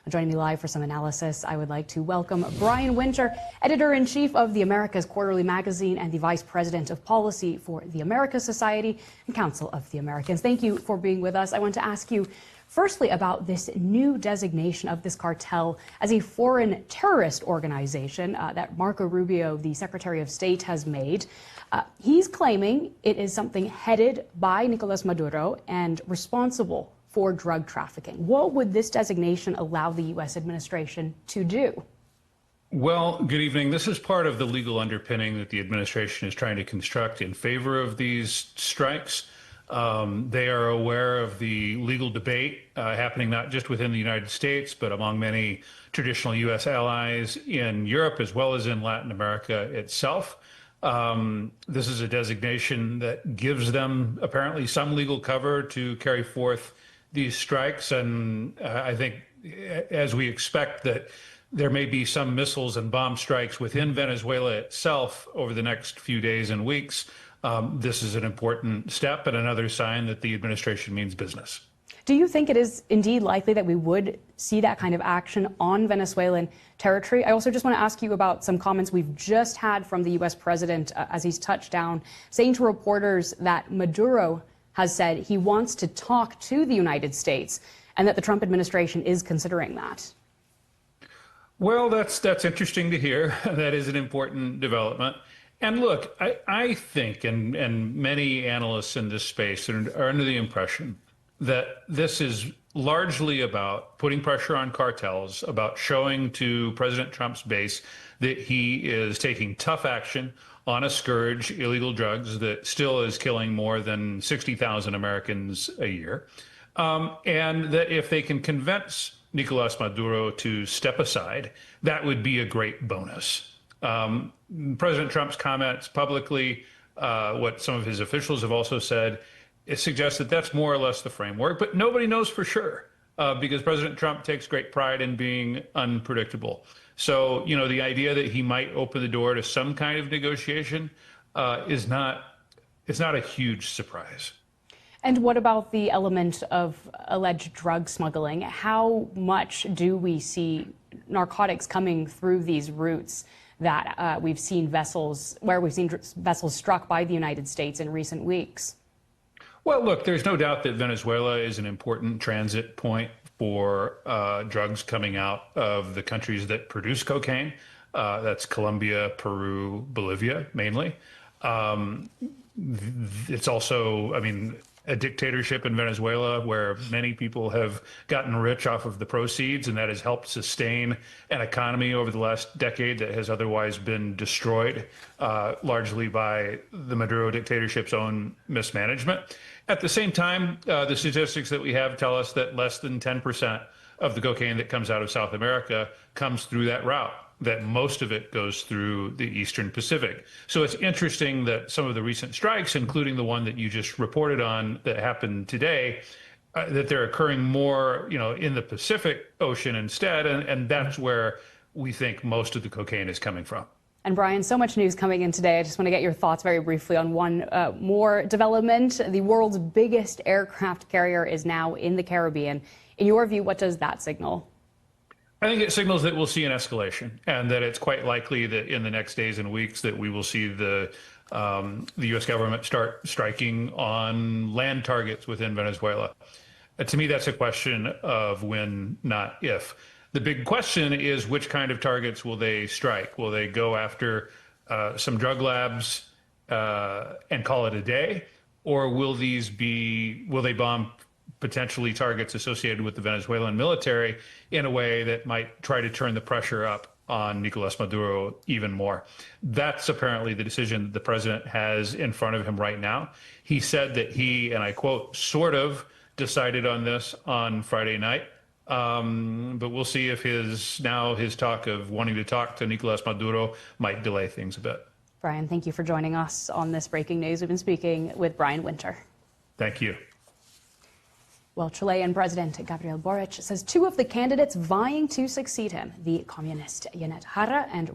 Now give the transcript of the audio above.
Joining me live for some analysis, I would like to welcome Brian Winter, Editor-in-Chief of the Americas Quarterly Magazine and the Vice President of Policy for the Americas Society and Council of the Americans. Thank you for being with us. I want to ask you firstly about this new designation of this cartel as a foreign terrorist organization that Marco Rubio, the Secretary of State, has made. He's claiming it is something headed by Nicolás Maduro and responsible for drug trafficking. What would this designation allow the U.S. administration to do? Well, good evening. This is part of the legal underpinning that the administration is trying to construct in favor of these strikes. They are aware of the legal debate happening not just within the United States, but among many traditional U.S. allies in Europe as well as in Latin America itself. This is a designation that gives them apparently some legal cover to carry forth these strikes. And I think, as we expect, that there may be some missiles and bomb strikes within Venezuela itself over the next few days and weeks. This is an important step and another sign that the administration means business. Do you think it is indeed likely that we would see that kind of action on Venezuelan territory? I also just want to ask you about some comments we've just had from the U.S. president as he's touched down, saying to reporters that Maduro has said he wants to talk to the United States and that the Trump administration is considering that. Well, that's interesting to hear. That is an important development. And look, I think, and many analysts in this space are under the impression that this is largely about putting pressure on cartels, about showing to President Trump's base that he is taking tough action on a scourge, illegal drugs, that still is killing more than 60,000 Americans a year. And that if they can convince Nicolás Maduro to step aside, that would be a great bonus. President Trump's comments publicly, what some of his officials have also said, it suggests that that's more or less the framework, but nobody knows for sure because President Trump takes great pride in being unpredictable. So, you know, the idea that he might open the door to some kind of negotiation is not a huge surprise. And what about the element of alleged drug smuggling? How much do we see narcotics coming through these routes that we've seen vessels struck by the United States in recent weeks? Well, look, there's no doubt that Venezuela is an important transit point for drugs coming out of the countries that produce cocaine. That's Colombia, Peru, Bolivia, mainly. It's also, I mean, a dictatorship in Venezuela where many people have gotten rich off of the proceeds, and that has helped sustain an economy over the last decade that has otherwise been destroyed largely by the Maduro dictatorship's own mismanagement. At the same time, the statistics that we have tell us that less than 10% of the cocaine that comes out of South America comes through that route, that most of it goes through the Eastern Pacific. So it's interesting that some of the recent strikes, including the one that you just reported on that happened today, that they're occurring more, you know, in the Pacific Ocean instead, and that's where we think most of the cocaine is coming from. And Brian, so much news coming in today. I just want to get your thoughts very briefly on one more development. The world's biggest aircraft carrier is now in the Caribbean. In your view, what does that signal? I think it signals that we'll see an escalation, and that it's quite likely that in the next days and weeks that we will see the U.S. government start striking on land targets within Venezuela. To me, that's a question of when, not if. The big question is, which kind of targets will they strike? Will they go after some drug labs and call it a day? Or will they bomb potentially targets associated with the Venezuelan military in a way that might try to turn the pressure up on Nicolás Maduro even more? That's apparently the decision the president has in front of him right now. He said that he, and I quote, sort of decided on this on Friday night. But we'll see if his talk of wanting to talk to Nicolás Maduro might delay things a bit. Brian, thank you for joining us on this breaking news. We've been speaking with Brian Winter. Thank you. Well, Chilean President Gabriel Boric says two of the candidates vying to succeed him, the communist Yanet Jara and